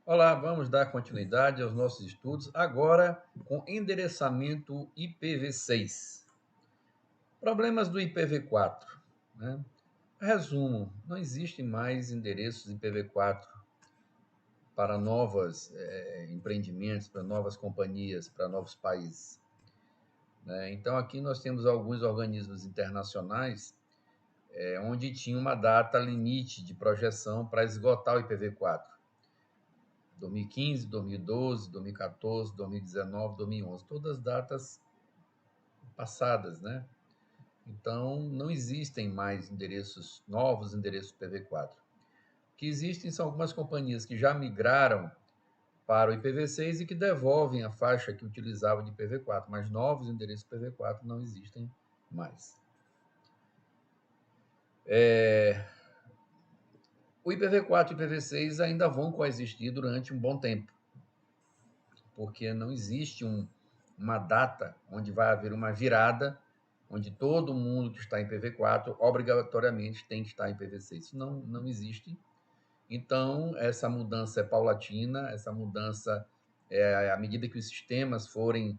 Olá, vamos dar continuidade aos nossos estudos, agora com endereçamento IPv6. Problemas do IPv4, né? Resumo, não existem mais endereços IPv4 para novos empreendimentos, para novas companhias, para novos países, né? Então, aqui nós temos alguns organismos internacionais onde tinha uma data limite de projeção para esgotar o IPv4. 2015, 2012, 2014, 2019, 2011, todas datas passadas, né? Então, não existem mais endereços, novos endereços IPv4. O que existem são algumas companhias que já migraram para o IPv6 e que devolvem a faixa que utilizavam de IPv4, mas novos endereços IPv4 não existem mais. O IPv4 e o IPv6 ainda vão coexistir durante um bom tempo, porque não existe uma data onde vai haver uma virada, onde todo mundo que está em PV4 obrigatoriamente tem que estar em PV6. Isso não existe. Então, essa mudança é paulatina, essa mudança é à medida que os sistemas forem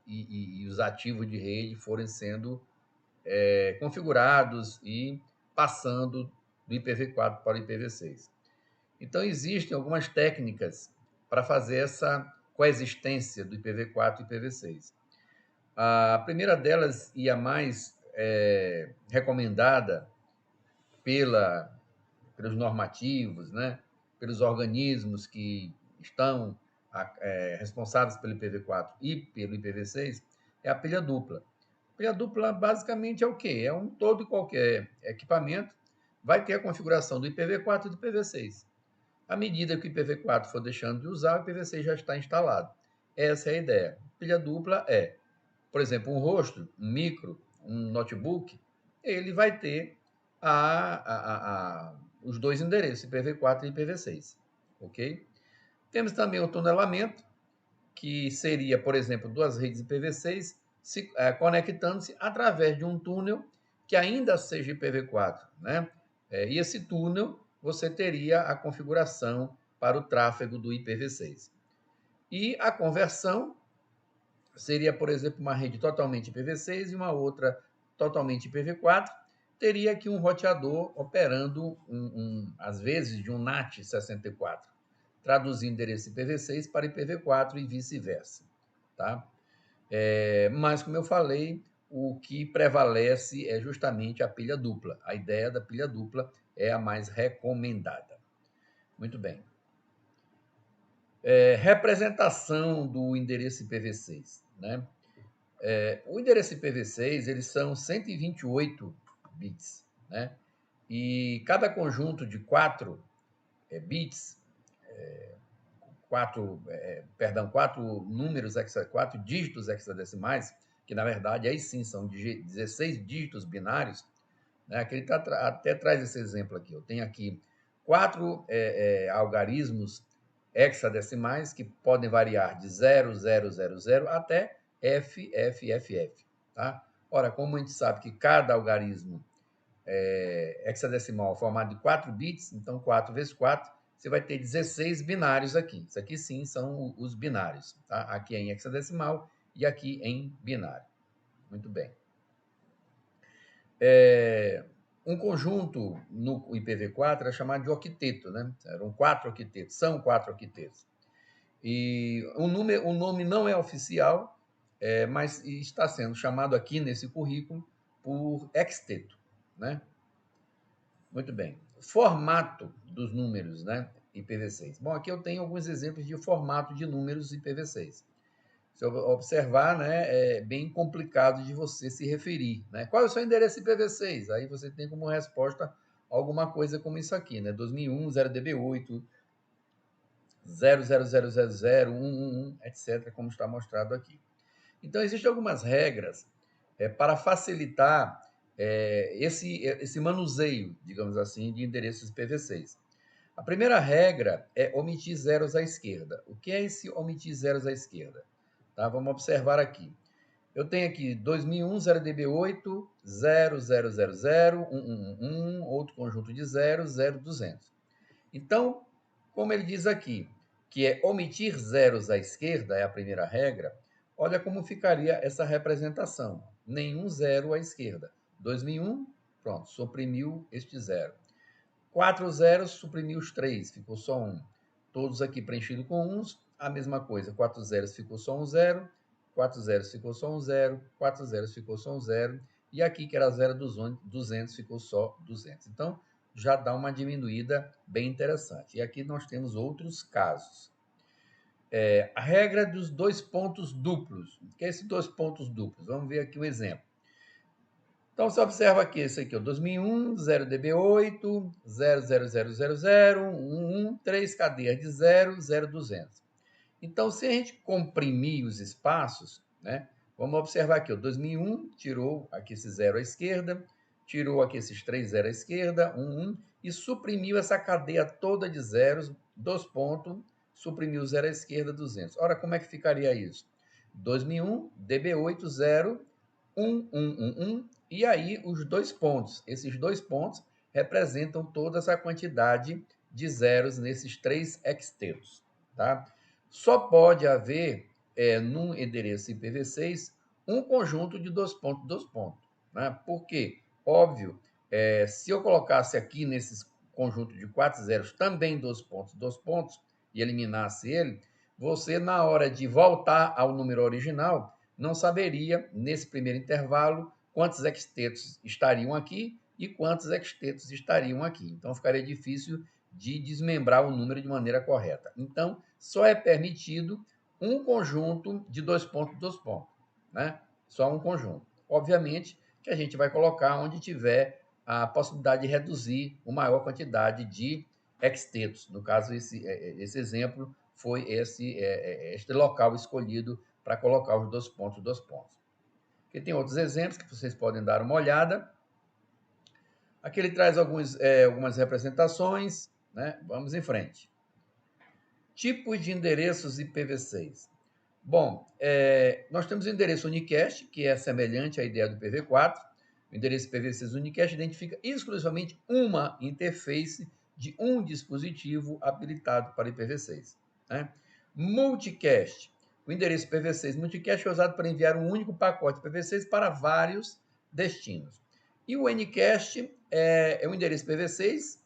e os ativos de rede forem sendo configurados e passando do IPv4 para o IPv6. Então, existem algumas técnicas para fazer essa coexistência do IPv4 e IPv6. A primeira delas, e a mais recomendada pelos normativos, né, pelos organismos que estão responsáveis pelo IPv4 e pelo IPv6, é a pilha dupla. A pilha dupla basicamente é o quê? É um todo e qualquer equipamento vai ter a configuração do IPv4 e do IPv6. À medida que o IPv4 for deixando de usar, o IPv6 já está instalado. Essa é a ideia. Pilha dupla é, por exemplo, um rosto, um micro, um notebook, ele vai ter os dois endereços, IPv4 e IPv6. Ok? Temos também o tunelamento, que seria, por exemplo, duas redes IPv6 conectando-se através de um túnel que ainda seja IPv4, né? E esse túnel você teria a configuração para o tráfego do IPv6. E a conversão seria, por exemplo, uma rede totalmente IPv6 e uma outra totalmente IPv4. Teria aqui um roteador operando, às vezes, de um NAT 64, traduzindo endereço IPv6 para IPv4 e vice-versa. Tá? Mas, como eu falei, o que prevalece é justamente a pilha dupla. A ideia da pilha dupla é a mais recomendada. Muito bem. Representação do endereço IPv6. Né? O endereço IPv6 eles são 128 bits. Né? E cada conjunto de 4 bits, quatro números, quatro dígitos hexadecimais, que na verdade aí sim são 16 dígitos binários, né? Aqui ele até traz esse exemplo aqui. Eu tenho aqui 4 algarismos hexadecimais que podem variar de 0000 até FFFF. Tá? Ora, como a gente sabe que cada algarismo hexadecimal é formado de 4 bits, então 4 vezes 4, você vai ter 16 binários aqui. Isso aqui sim são os binários. Tá? Aqui é em hexadecimal e aqui em binário. Muito bem. Um conjunto no IPv4 é chamado de octeto, né? Eram 4 octetos, são 4 octetos. E o nome não é oficial, mas está sendo chamado aqui nesse currículo por hexteto, né? Muito bem. Formato dos números, né? IPv6. Bom, aqui eu tenho alguns exemplos de formato de números IPv6. Se eu observar, né, é bem complicado de você se referir. Né? Qual é o seu endereço IPv6? Aí você tem como resposta alguma coisa como isso aqui, né? 2001, 0DB8, 0000011, etc., como está mostrado aqui. Então, existem algumas regras para facilitar esse manuseio, digamos assim, de endereços IPv6. A primeira regra é omitir zeros à esquerda. O que é esse omitir zeros à esquerda? Tá? Vamos observar aqui. Eu tenho aqui 2001, 0DB8, 0000, 111, outro conjunto de zeros, 0200. Então, Como ele diz aqui, que é omitir zeros à esquerda, é a primeira regra, olha como ficaria essa representação. Nenhum zero à esquerda. 2001, pronto, suprimiu este zero. 4 zeros, suprimiu os 3, ficou só 1. Todos aqui preenchidos com uns, a mesma coisa. 4 zeros ficou só um zero, 4 zeros ficou só um zero, 4 zeros ficou só um zero, e aqui, que era 0 dos 200, ficou só 200. Então, já dá uma diminuída bem interessante. E aqui nós temos outros casos. A regra dos dois pontos duplos. O que é esses dois pontos duplos? Vamos ver aqui um exemplo. Então, você observa aqui, esse aqui, 2001, 0db8, 00000, 3 cadeias de 0, 0200. Então, se a gente comprimir os espaços, né, vamos observar aqui, 2001 tirou aqui esse 0 à esquerda, tirou aqui esses 3 0 à esquerda, 1, e suprimiu essa cadeia toda de zeros, 2 pontos, suprimiu 0 à esquerda, 200. Ora, como é que ficaria isso? 2001, db8, 0, 1, e aí os dois pontos. Esses dois pontos representam toda essa quantidade de zeros nesses 3 hextetos, tá? Só pode haver, num endereço IPv6, um conjunto de dois pontos, né? Por quê? Óbvio, se eu colocasse aqui nesses conjunto de 4 zeros também dois pontos, e eliminasse ele, você, na hora de voltar ao número original, não saberia, nesse primeiro intervalo, quantos hextetos estariam aqui e quantos hextetos estariam aqui. Então, ficaria difícil de desmembrar o número de maneira correta. Então, só é permitido um conjunto de dois pontos, né? Só um conjunto. Obviamente que a gente vai colocar onde tiver a possibilidade de reduzir uma maior quantidade de hextetos. No caso, esse exemplo foi este local escolhido para colocar os dois pontos. Aqui tem outros exemplos que vocês podem dar uma olhada. Aqui ele traz algumas representações, né? Vamos em frente. Tipos de endereços IPv6. Bom, nós temos o endereço unicast, que é semelhante à ideia do IPv4. O endereço IPv6 unicast identifica exclusivamente uma interface de um dispositivo habilitado para IPv6. Né? Multicast. O endereço IPv6 multicast é usado para enviar um único pacote IPv6 para vários destinos. E o Ncast é um endereço IPv6.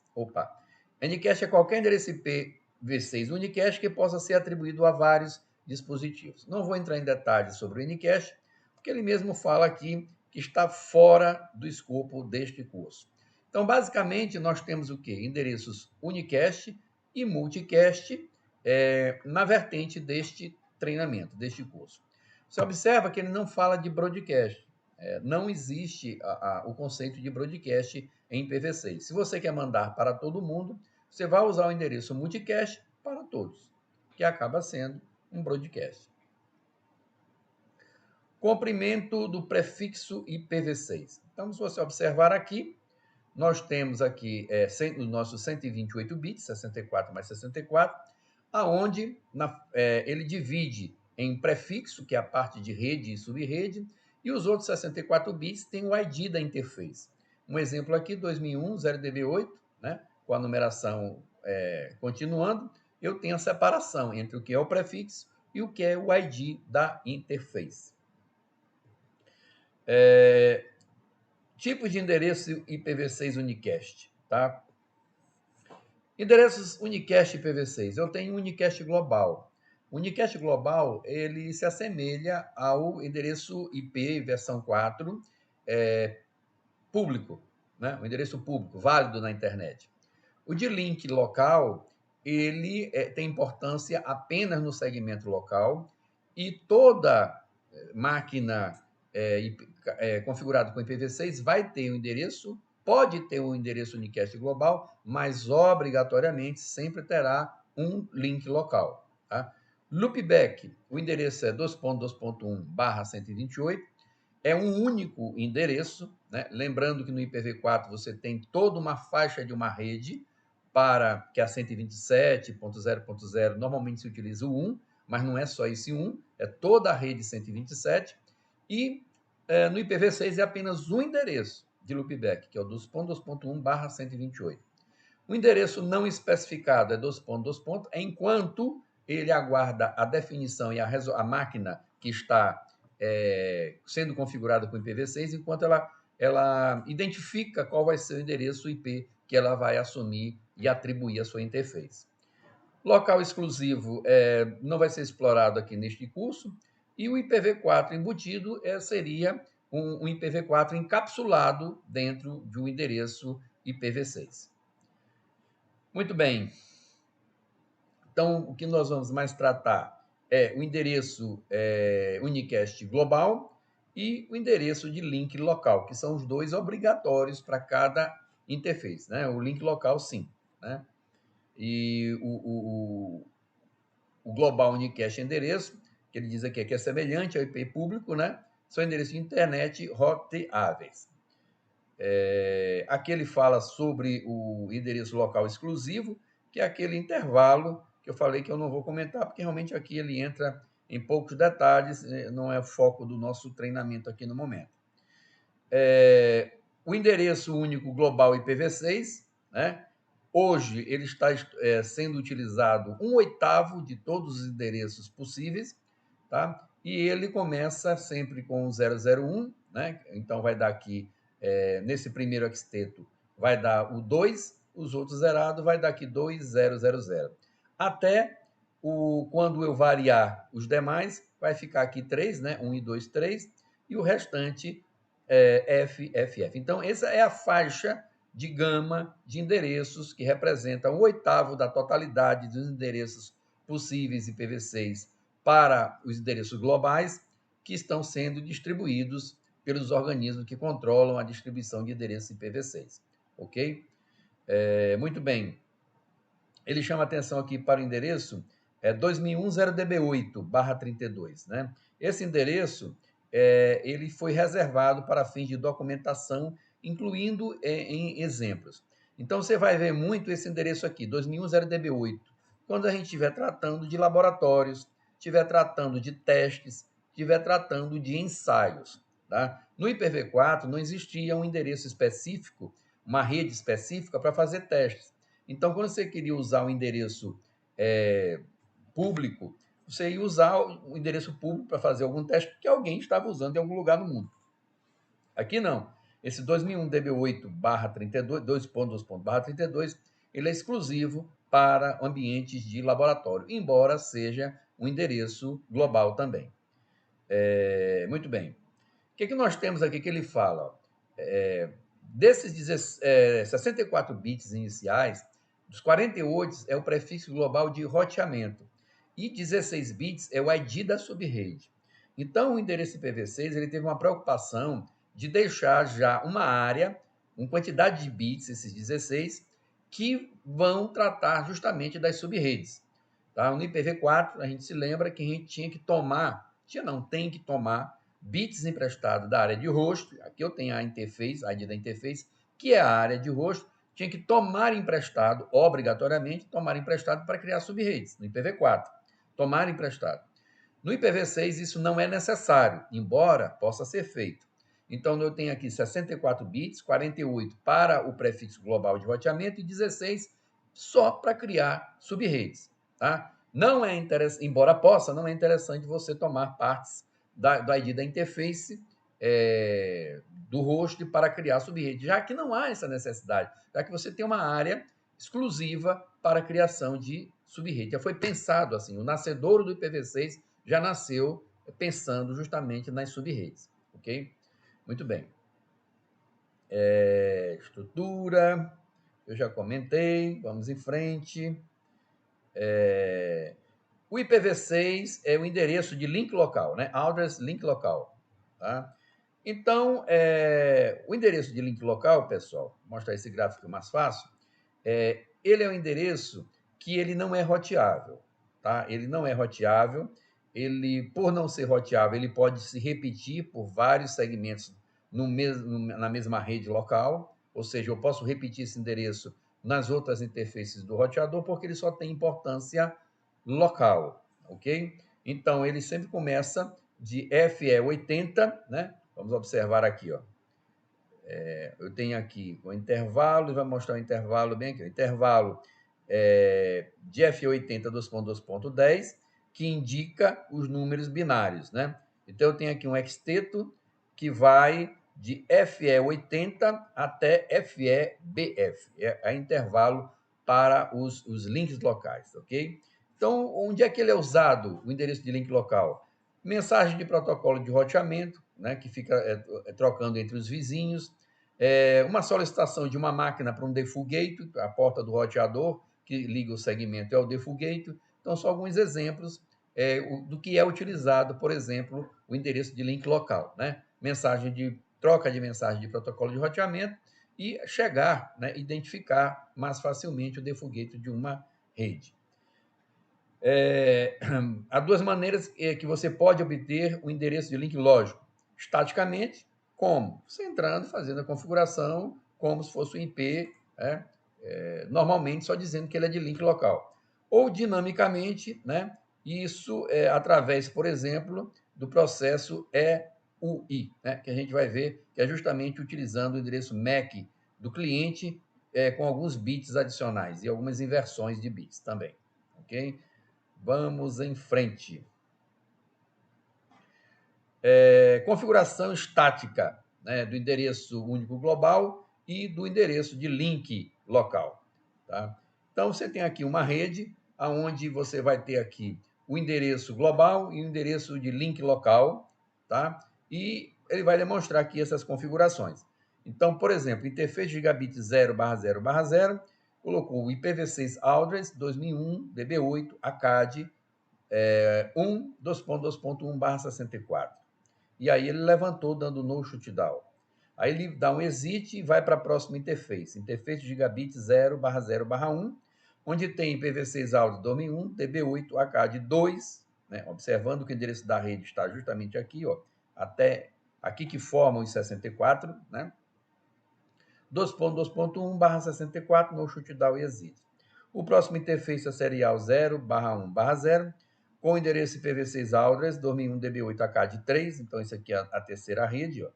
Ncast é qualquer endereço IPv6 unicast que possa ser atribuído a vários dispositivos. Não vou entrar em detalhes sobre o Ncast, porque ele mesmo fala aqui que está fora do escopo deste curso. Então, basicamente, nós temos o quê? Endereços unicast e multicast na vertente deste treinamento, deste curso. Você observa que ele não fala de broadcast. Não existe o conceito de broadcast em IPv6. Se você quer mandar para todo mundo, você vai usar o endereço multicast para todos, que acaba sendo um broadcast. Comprimento do prefixo IPv6. Então, se você observar aqui, nós temos aqui os nossos 128 bits, 64 mais 64, aonde ele divide em prefixo, que é a parte de rede e subrede, e os outros 64 bits têm o ID da interface. Um exemplo aqui, 2001, 0db8, né, com a numeração continuando, eu tenho a separação entre o que é o prefixo e o que é o ID da interface. Tipos de endereço IPv6 unicast, tá? Endereços unicast IPv6. Eu tenho um unicast global. O unicast global, ele se assemelha ao endereço IP versão 4 público, né? O endereço público, válido na internet. O de link local, ele tem importância apenas no segmento local e toda máquina configurada com IPv6 vai ter um endereço, pode ter um endereço unicast global, mas obrigatoriamente sempre terá um link local. Tá? Loopback, o endereço é 2.2.1/128, é um único endereço, né? Lembrando que no IPv4 você tem toda uma faixa de uma rede, para que a 127.0.0 normalmente se utiliza o 1, mas não é só esse 1, é toda a rede 127, e no IPv6 é apenas um endereço de loopback, que é o 2.2.1/128. O endereço não especificado é dois pontos, enquanto ele aguarda a definição e a máquina que está sendo configurada com IPv6, enquanto ela identifica qual vai ser o endereço IP que ela vai assumir e atribuir à sua interface. Local exclusivo não vai ser explorado aqui neste curso, e o IPv4 embutido seria um IPv4 encapsulado dentro de um endereço IPv6. Muito bem. Então, o que nós vamos mais tratar é o endereço unicast global e o endereço de link local, que são os dois obrigatórios para cada interface, né? O link local, sim, né? E o global unicast endereço, que ele diz aqui que é semelhante ao IP público, né? São endereços de internet roteáveis. Aqui ele fala sobre o endereço local exclusivo, que é aquele intervalo que eu falei que eu não vou comentar, porque realmente aqui ele entra em poucos detalhes, não é o foco do nosso treinamento aqui no momento. O endereço único global IPv6, né? Hoje ele está sendo utilizado 1/8 de todos os endereços possíveis, tá? E ele começa sempre com o 001, né? Então vai dar aqui, nesse primeiro octeto, vai dar o 2, os outros zerados vai dar aqui 2000. Até quando eu variar os demais, vai ficar aqui 3, né? 1 e 2, 3, e o restante FFF. Então, essa é a faixa de gama de endereços que representa 1/8 da totalidade dos endereços possíveis IPv6 para os endereços globais que estão sendo distribuídos pelos organismos que controlam a distribuição de endereços IPv6. Ok? Muito bem. Ele chama atenção aqui para o endereço 2001-0DB8/32. Né? Esse endereço ele foi reservado para fins de documentação, incluindo em exemplos. Então, você vai ver muito esse endereço aqui, 2001-0DB8, quando a gente estiver tratando de laboratórios, estiver tratando de testes, estiver tratando de ensaios. Tá? No IPv4 não existia um endereço específico, uma rede específica para fazer testes. Então, quando você queria usar o endereço público, você ia usar o endereço público para fazer algum teste que alguém estava usando em algum lugar no mundo. Aqui não. Esse 2001-DB8/32, 2.2.32, ele é exclusivo para ambientes de laboratório, embora seja um endereço global também. Muito bem. O que nós temos aqui que ele fala? Desses 64 bits iniciais, dos 48 é o prefixo global de roteamento e 16 bits é o ID da subrede. Então, o endereço IPv6 ele teve uma preocupação de deixar já uma área, uma quantidade de bits, esses 16, que vão tratar justamente das subredes. Tá? No IPv4, a gente se lembra que a gente tem que tomar bits emprestados da área de host. Aqui eu tenho a interface, a ID da interface, que é a área de host, tinha que tomar emprestado, obrigatoriamente, tomar emprestado para criar subredes, no IPv4. Tomar emprestado. No IPv6 isso não é necessário, embora possa ser feito. Então eu tenho aqui 64 bits, 48 para o prefixo global de roteamento e 16 só para criar subredes. Tá? Não é interessante, embora possa, não é interessante você tomar partes do ID da interface do host para criar subrede, já que não há essa necessidade, já que você tem uma área exclusiva para a criação de subrede. Já foi pensado assim, o nascedouro do IPv6 já nasceu pensando justamente nas subredes, ok? Muito bem. Estrutura, eu já comentei, vamos em frente. O IPv6 é o endereço de link local, né? Address link local, tá? Então, o endereço de link local, pessoal, vou mostrar esse gráfico mais fácil, ele é um endereço que ele não é roteável, tá? Ele não é roteável, ele, por não ser roteável, ele pode se repetir por vários segmentos na mesma rede local, ou seja, eu posso repetir esse endereço nas outras interfaces do roteador, porque ele só tem importância local, ok? Então, ele sempre começa de FE80, né? Vamos observar aqui, ó. Eu tenho aqui o intervalo, e vai mostrar o intervalo bem aqui. O intervalo de F80 2.2.10, que indica os números binários, né? Então, eu tenho aqui um exteto que vai de FE80 até FEBF. É intervalo para os links locais, ok? Então, onde é que ele é usado, o endereço de link local? Mensagem de protocolo de roteamento, né, que fica trocando entre os vizinhos, uma solicitação de uma máquina para um default gate, a porta do roteador, que liga o segmento é o default gate. Então, são alguns exemplos do que é utilizado, por exemplo, o endereço de link local, né? Troca de mensagem de protocolo de roteamento e chegar, né, identificar mais facilmente o default gate de uma rede. Há duas maneiras que você pode obter o endereço de link lógico. Estaticamente, como? Você entrando, fazendo a configuração como se fosse um IP, né? Normalmente só dizendo que ele é de link local. Ou dinamicamente, né? Isso através, por exemplo, do processo EUI, né? Que a gente vai ver que é justamente utilizando o endereço MAC do cliente com alguns bits adicionais e algumas inversões de bits também. Ok? Vamos em frente. Configuração estática, né, do endereço único global e do endereço de link local. Tá? Então, você tem aqui uma rede, onde você vai ter aqui o endereço global e o endereço de link local, tá? E ele vai demonstrar aqui essas configurações. Então, por exemplo, interface gigabit 0/0/0, colocou o IPv6 address 2001 DB8 ACAD 1.2.2.1/64. E aí ele levantou dando no shutdown. Aí ele dá um exit e vai para a próxima interface. Interface gigabit 0/0/1, onde tem IPv6 áudio 2001, DB8, ACAD 2, né? Observando que o endereço da rede está justamente aqui, ó, até aqui que formam os 64, né? 2.2.1/64 no shutdown e exit. O próximo interface é serial 0/1/0, com o endereço IPv6 address 2001 DB8 ACAD 3, então isso aqui é a terceira rede, ó.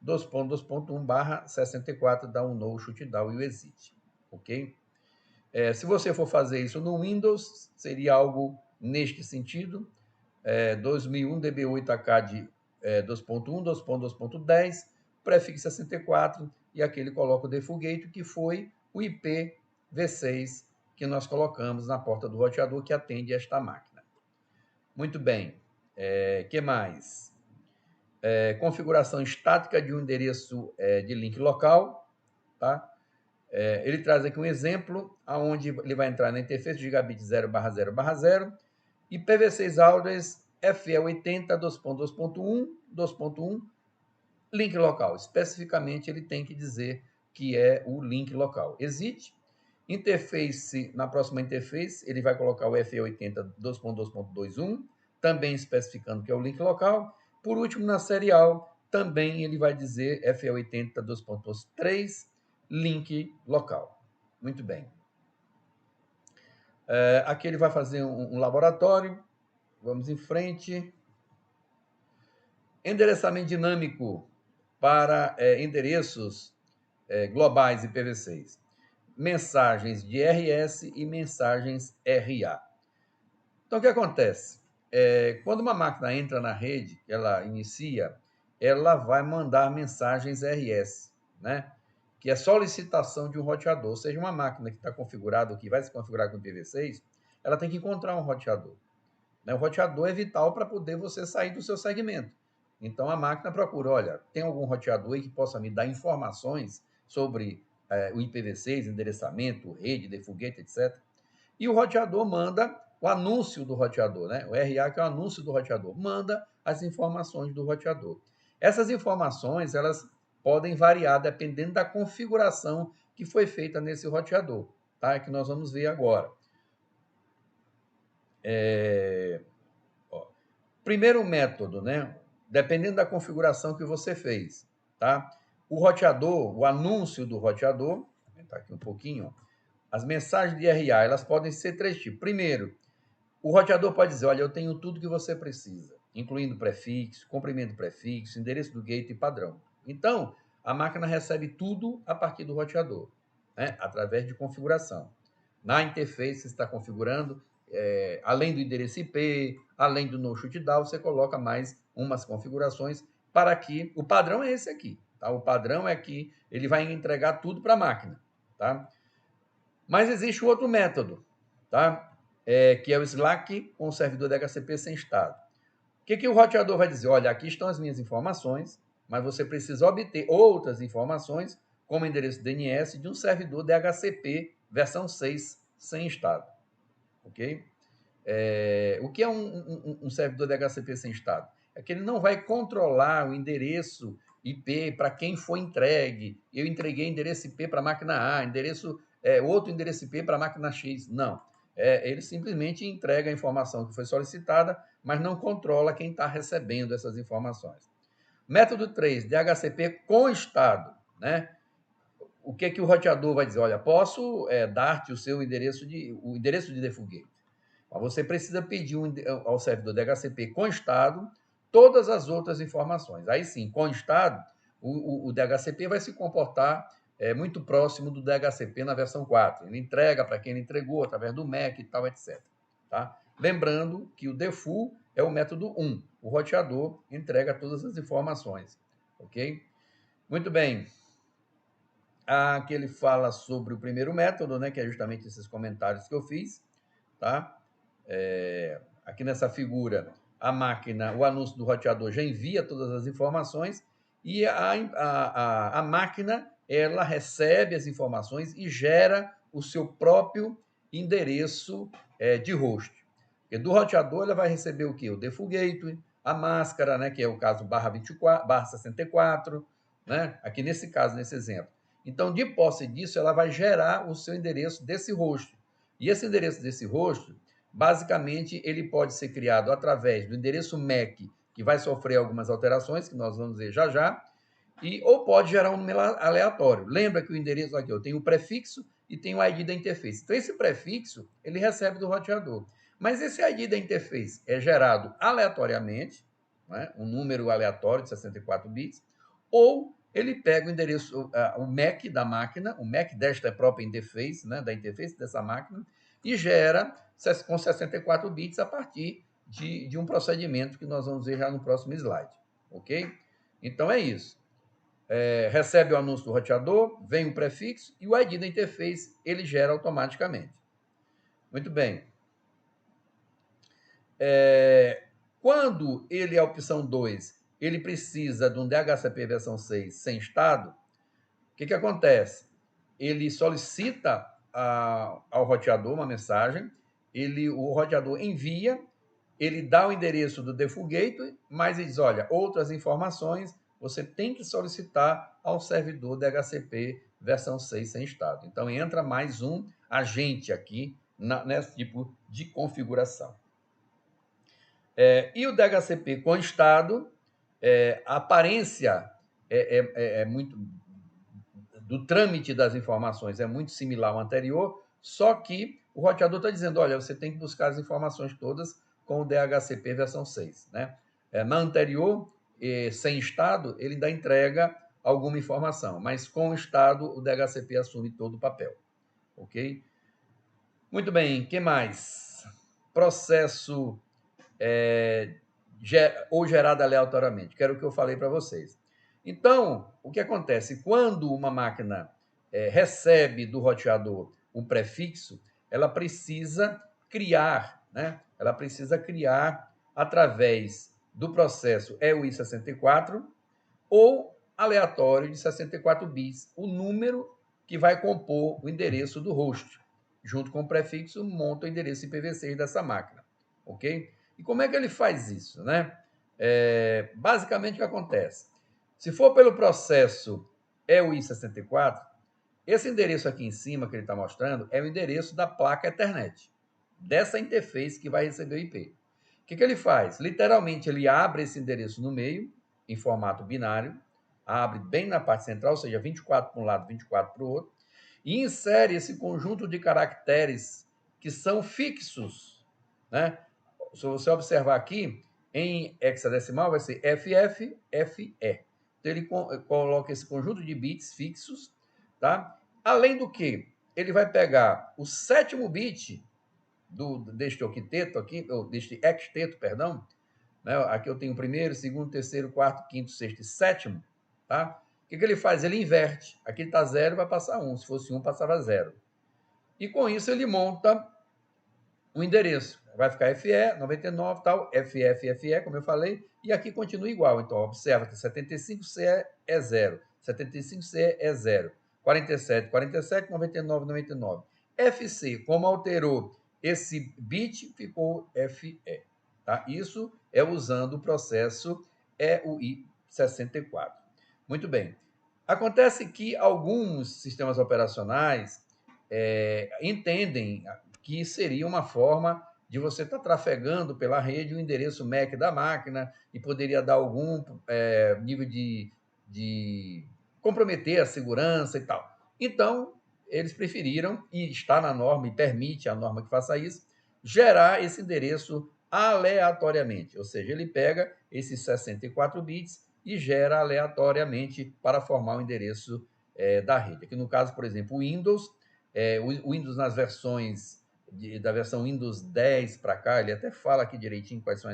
2.2.1/64 dá um no shutdown e o exit, ok? Se você for fazer isso no Windows, seria algo neste sentido, 2001 DB8 ACAD 2.1, 2.2.10, prefixo 64, e aqui ele coloca o default gate, que foi o IPv6 que nós colocamos na porta do roteador que atende esta máquina. Muito bem. Que mais? Configuração estática de um endereço de link local, tá? Ele traz aqui um exemplo, onde ele vai entrar na interface gigabit 0/0/0, IPv6 address FE80 2.2.1, 2.1, link local. Especificamente, ele tem que dizer que é o link local. Exit. Interface, na próxima interface, ele vai colocar o FE80 2.2.21, também especificando que é o link local. Por último, na serial, também ele vai dizer FE80 2.3, link local. Muito bem. Aqui ele vai fazer um laboratório. Vamos em frente. Endereçamento dinâmico para endereços globais IPv6. Mensagens de RS e mensagens RA. Então, o que acontece? Quando uma máquina entra na rede, ela inicia, ela vai mandar mensagens RS, né? Que é solicitação de um roteador. Ou seja, uma máquina que está configurada, ou que vai se configurar com IPv6, ela tem que encontrar um roteador. O roteador é vital para poder você sair do seu segmento. Então, a máquina procura, olha, tem algum roteador aí que possa me dar informações sobre o IPv6, endereçamento, rede, default gate, etc. E o roteador manda o anúncio do roteador, né? O RA, que é o anúncio do roteador, manda as informações do roteador. Essas informações, elas podem variar dependendo da configuração que foi feita nesse roteador, tá? Que nós vamos ver agora. Primeiro método, né? Dependendo da configuração que você fez, tá? O roteador, o anúncio do roteador, vou aumentar aqui um pouquinho, ó. As mensagens de RA, elas podem ser três tipos. Primeiro, o roteador pode dizer, olha, eu tenho tudo que você precisa, incluindo prefixo, comprimento prefixo, endereço do gate e padrão. Então, a máquina recebe tudo a partir do roteador, né? Através de configuração. Na interface, você está configurando, além do endereço IP, além do no shutdown, você coloca mais umas configurações para que o padrão é esse aqui. Tá? O padrão é que ele vai entregar tudo para a máquina. Tá? Mas existe outro método, tá? Que é o Slack com o servidor DHCP sem estado. O que o roteador vai dizer? Olha, aqui estão as minhas informações, mas você precisa obter outras informações, como endereço DNS, de um servidor DHCP versão 6 sem estado. Ok? O que é um servidor DHCP sem estado? É que ele não vai controlar o endereço IP para quem foi entregue. Eu entreguei endereço IP para a máquina A, outro endereço IP para a máquina X. Não. Ele simplesmente entrega a informação que foi solicitada, mas não controla quem está recebendo essas informações. Método 3, DHCP com estado. Né? O que o roteador vai dizer? Olha, posso dar-te o seu endereço de default. Mas você precisa pedir ao servidor DHCP com estado todas as outras informações. Aí sim, com estado, o DHCP vai se comportar muito próximo do DHCP na versão 4. Ele entrega para quem ele entregou, através do MAC e tal, etc. Tá? Lembrando que o default é o método 1. O roteador entrega todas as informações. Ok? Muito bem. Aqui ele fala sobre o primeiro método, né, que é justamente esses comentários que eu fiz. Tá? Aqui nessa figura, a máquina, o anúncio do roteador já envia todas as informações e a máquina ela recebe as informações e gera o seu próprio endereço de host. Porque do roteador ela vai receber o quê? O default gateway, a máscara, né, que é o caso /24, /64, né? Aqui nesse caso, nesse exemplo. Então, de posse disso, ela vai gerar o seu endereço desse host. E esse endereço desse host, basicamente, ele pode ser criado através do endereço MAC, que vai sofrer algumas alterações, que nós vamos ver já já, ou pode gerar um número aleatório. Lembra que o endereço aqui, eu tenho o prefixo e tenho o ID da interface. Então, esse prefixo, ele recebe do roteador. Mas esse ID da interface é gerado aleatoriamente, né? Um número aleatório de 64 bits, ou ele pega o endereço, o MAC da máquina, o MAC desta própria interface, né, da interface dessa máquina, e gera com 64 bits a partir de um procedimento que nós vamos ver já no próximo slide. Ok? Então é isso. Recebe o anúncio do roteador, vem o prefixo e o ID da interface ele gera automaticamente. Muito bem. Quando ele é a opção 2, ele precisa de um DHCP versão 6 sem estado, o que acontece? Ele solicita ao roteador uma mensagem, o roteador envia, ele dá o endereço do default gateway, mas ele diz, olha, outras informações você tem que solicitar ao servidor DHCP versão 6 sem estado. Então, entra mais um agente aqui nesse tipo de configuração. E o DHCP com estado, a aparência é muito do trâmite das informações é muito similar ao anterior, só que o roteador está dizendo, olha, você tem que buscar as informações todas com o DHCP versão 6. Né? Na anterior, sem estado, ele ainda entrega alguma informação, mas com o estado, o DHCP assume todo o papel. Ok? Muito bem, o que mais? Processo ou gerado aleatoriamente, que era o que eu falei para vocês. Então, o que acontece? Quando uma máquina recebe do roteador um prefixo, ela precisa criar, né? Ela precisa criar através do processo EUI64 ou aleatório de 64 bits, o número que vai compor o endereço do host. Junto com o prefixo, monta o endereço IPv6 dessa máquina. Ok? E como é que ele faz isso, né? Basicamente, o que acontece? Se for pelo processo EUI64, esse endereço aqui em cima que ele está mostrando é o endereço da placa Ethernet, dessa interface que vai receber o IP. O que ele faz? Literalmente, ele abre esse endereço no meio, em formato binário, abre bem na parte central, ou seja, 24 para um lado, 24 para o outro, e insere esse conjunto de caracteres que são fixos. Né? Se você observar aqui, em hexadecimal vai ser FFFE. Então, ele coloca esse conjunto de bits fixos, tá? Além do que, ele vai pegar o sétimo bit deste octeto aqui, ou deste hexteto, perdão, né? Aqui eu tenho o primeiro, segundo, terceiro, quarto, quinto, sexto e sétimo, tá? O que ele faz? Ele inverte. Aqui está 0, vai passar 1. Se fosse 1, passava 0. E com isso ele monta o endereço. Vai ficar FE, 99, tal, FE, como eu falei, e aqui continua igual. Então, observa que 75C é 0, 75C é 0, 47, 47, 99, 99. FC, como alterou esse bit, ficou FE. Tá? Isso é usando o processo EUI 64. Muito bem. Acontece que alguns sistemas operacionais entendem que seria uma forma de você estar trafegando pela rede o endereço MAC da máquina e poderia dar algum nível de comprometer a segurança e tal. Então, eles preferiram, e está na norma, e permite a norma que faça isso, gerar esse endereço aleatoriamente. Ou seja, ele pega esses 64 bits e gera aleatoriamente para formar o endereço da rede. Aqui no caso, por exemplo, o Windows, o Windows nas versões da versão Windows 10 para cá, ele até fala aqui direitinho quais são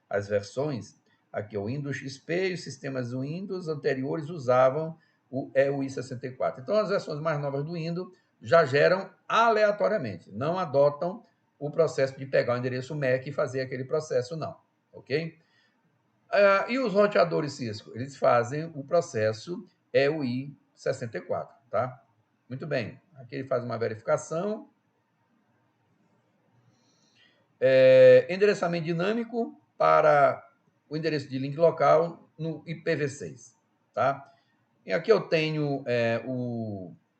as versões. Aqui, o Windows XP e os sistemas Windows anteriores usavam o EUI 64. Então, as versões mais novas do Windows já geram aleatoriamente, não adotam o processo de pegar o endereço MAC e fazer aquele processo, não. Ok? E os roteadores Cisco? Eles fazem o processo EUI 64, tá? Muito bem. Aqui ele faz uma verificação. Endereçamento dinâmico para o endereço de link local no IPv6, tá? E aqui eu tenho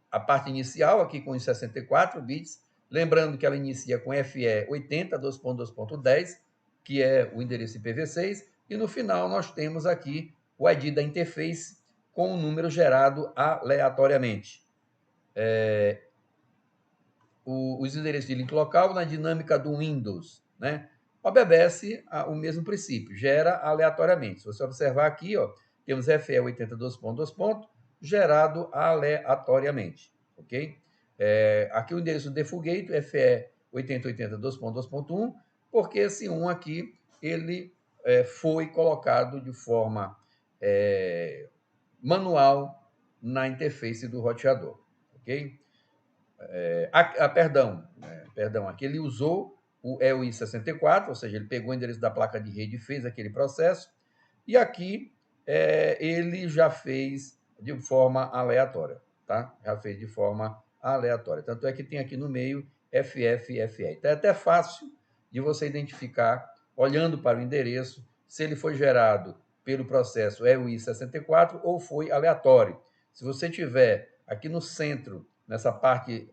a parte inicial aqui com os 64 bits, lembrando que ela inicia com FE 80 2.2.10, que é o endereço IPv6, e no final nós temos aqui o ID da interface com o número gerado aleatoriamente. Os endereços de link local na dinâmica do Windows, né? Obedece o mesmo princípio, gera aleatoriamente. Se você observar aqui, ó, temos FE 82.2. Gerado aleatoriamente, ok? Aqui o endereço default FE 8080.2.2.1, porque esse 1 aqui ele foi colocado de forma manual na interface do roteador, ok? Perdão, aqui ele usou o EUI 64, ou seja, ele pegou o endereço da placa de rede e fez aquele processo, e aqui ele já fez de forma aleatória, tá? Já fez de forma aleatória. Tanto é que tem aqui no meio FFFE. Então é até fácil de você identificar, olhando para o endereço, se ele foi gerado pelo processo EUI 64 ou foi aleatório. Se você tiver aqui no centro, nessa parte,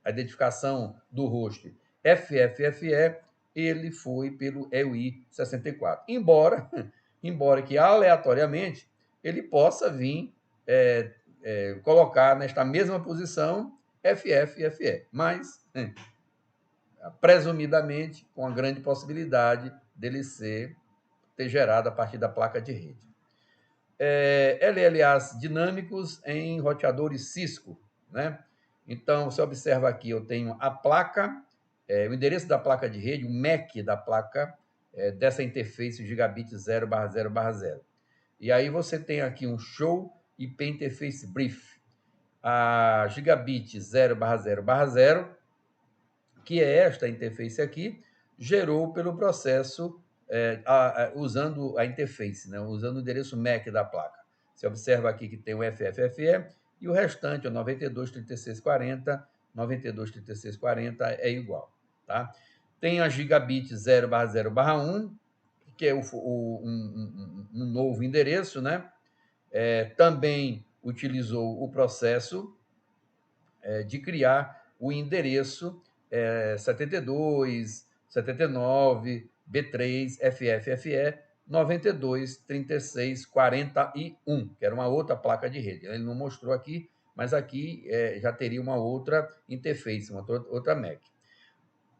a identificação do host FFFE, ele foi pelo EUI 64. Embora que aleatoriamente ele possa vir colocar nesta mesma posição FFFE, mas presumidamente com a grande possibilidade dele ter gerado a partir da placa de rede. LLAs dinâmicos em roteadores Cisco, né? Então, você observa aqui, eu tenho a placa, o endereço da placa de rede, o MAC da placa dessa interface gigabit 0/0/0. E aí você tem aqui um show IP interface brief, a gigabit 0/0/0, que é esta interface aqui, gerou pelo processo usando a interface, né? Usando o endereço MAC da placa. Você observa aqui que tem o FFFE e o restante, o 92.3640, 92.3640 é igual. Tá? Tem a gigabit 0/0/1, que é um novo endereço, né? Também utilizou o processo de criar o endereço 72, 79, B3, FFFE, 92, 36, 41, que era uma outra placa de rede. Ele não mostrou aqui, mas aqui já teria uma outra interface, uma outra MAC.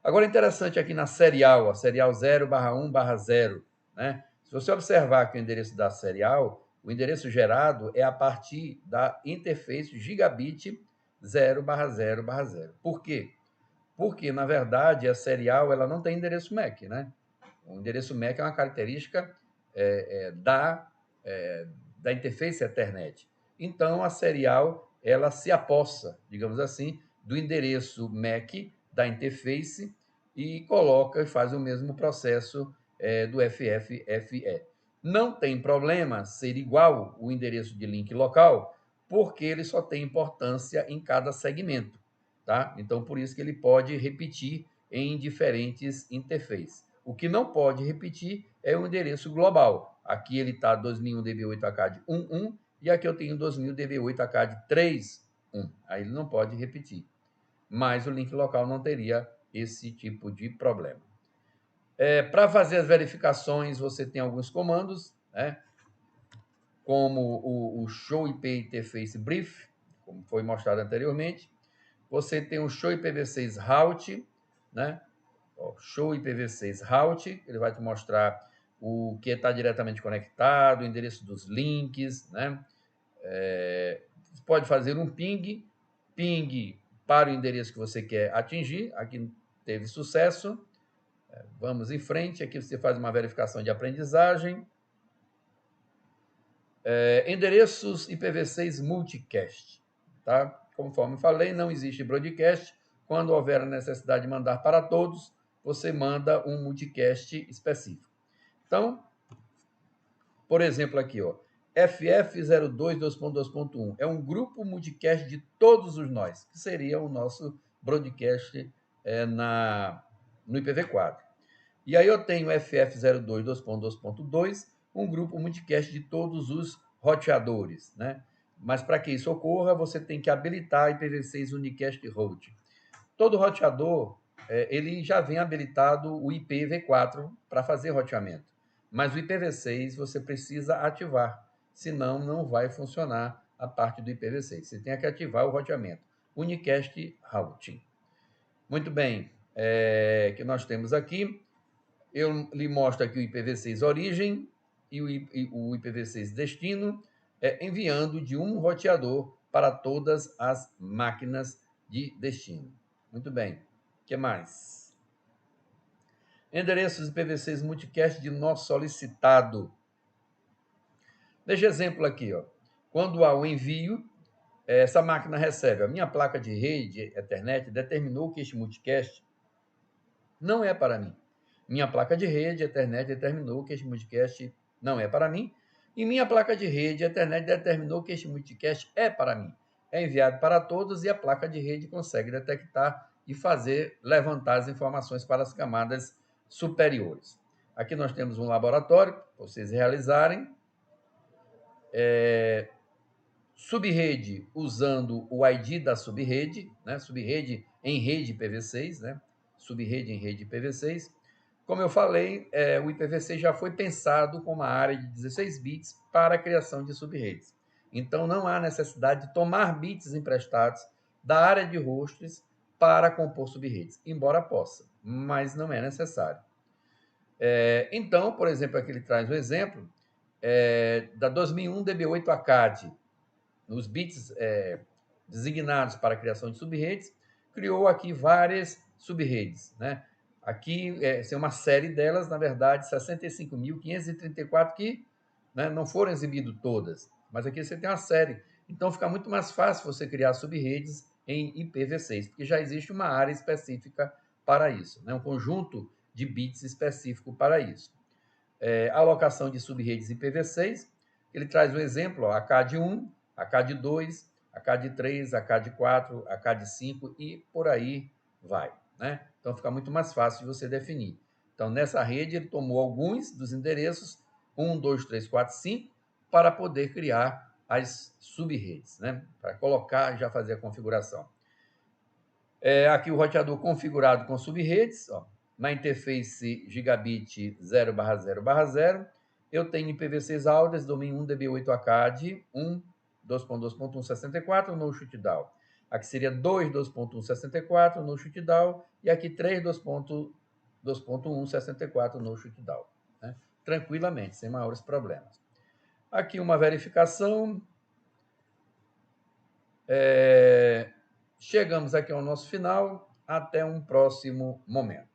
Agora, interessante aqui na serial, a serial 0/1/0, né? Se você observar que o endereço da serial, o endereço gerado é a partir da interface gigabit 0/0/0. Por quê? Porque, na verdade, a serial ela não tem endereço MAC, né? O endereço MAC é uma característica da interface Ethernet. Então, a serial ela se apossa, digamos assim, do endereço MAC da interface e coloca e faz o mesmo processo do FFFE. Não tem problema ser igual o endereço de link local, porque ele só tem importância em cada segmento, tá? Então, por isso que ele pode repetir em diferentes interfaces. O que não pode repetir é o endereço global. Aqui ele está 2001 DB8AK de 11 e aqui eu tenho 2000 DB8AK de 31. Aí ele não pode repetir. Mas o link local não teria esse tipo de problema. Para fazer as verificações, você tem alguns comandos, né? Como o Show IP Interface Brief, como foi mostrado anteriormente. Você tem o Show IPv6 Route, né? Show IPv6 Route, ele vai te mostrar o que está diretamente conectado, o endereço dos links, né? Você pode fazer um ping para o endereço que você quer atingir. Aqui teve sucesso. Vamos em frente. Aqui você faz uma verificação de aprendizagem. Endereços IPv6 multicast, tá? Conforme falei, não existe broadcast. Quando houver a necessidade de mandar para todos, você manda um multicast específico. Então, por exemplo, aqui, ó, FF02.2.1 é um grupo multicast de todos os nós, que seria o nosso broadcast no IPv4. E aí eu tenho FF02.2.2, um grupo multicast de todos os roteadores, né? Mas para que isso ocorra, você tem que habilitar IPv6 Unicast Route. Todo roteador, ele já vem habilitado o IPv4 para fazer roteamento. Mas o IPv6 você precisa ativar, senão não vai funcionar a parte do IPv6. Você tem que ativar o roteamento. Unicast Routing. Muito bem, que nós temos aqui. Eu lhe mostro aqui o IPv6 origem e o IPv6 destino, enviando de um roteador para todas as máquinas de destino. Muito bem. O que mais? Endereços IPv6 multicast de nó solicitado. Veja exemplo aqui, ó. Quando há o envio, essa máquina recebe. A minha placa de rede Ethernet determinou que este multicast não é para mim. Minha placa de rede Ethernet determinou que este multicast não é para mim. E minha placa de rede Ethernet determinou que este multicast é para mim. É enviado para todos e a placa de rede consegue detectar e levantar as informações para as camadas superiores. Aqui nós temos um laboratório para vocês realizarem. Subrede usando o ID da subrede, né? Subrede em rede IPv6, né? Subrede em rede IPv6. Como eu falei, o IPv6 já foi pensado como uma área de 16 bits para a criação de subredes. Então, não há necessidade de tomar bits emprestados da área de hosts para compor subredes, embora possa, mas não é necessário. Então, por exemplo, aqui ele traz um exemplo da 2001 DB8 ACAD, nos bits designados para a criação de subredes, criou aqui várias subredes, né? Aqui é uma série delas, na verdade, 65.534 que, né, não foram exibidas todas, mas aqui você tem uma série. Então fica muito mais fácil você criar subredes em IPv6, porque já existe uma área específica para isso, né? Um conjunto de bits específico para isso. Alocação de subredes IPv6, ele traz um exemplo, ó, a CAD1, a CAD2, a CAD3, a CAD4, a CAD5 e por aí vai, né? Então fica muito mais fácil de você definir. Então nessa rede ele tomou alguns dos endereços 1, 2, 3, 4, 5 para poder criar as subredes, né? Para colocar e já fazer a configuração. Aqui o roteador configurado com subredes, ó, na interface gigabit 0/0/0, eu tenho IPv6 Auders, domínio 1 DB8ACAD, 1, 2.2.164 no shutdown. Aqui seria 2, 2.164 no shutdown e aqui 3, 2.164 no shutdown, né? tranquilamente, sem maiores problemas. Aqui uma verificação. Chegamos aqui ao nosso final. Até um próximo momento.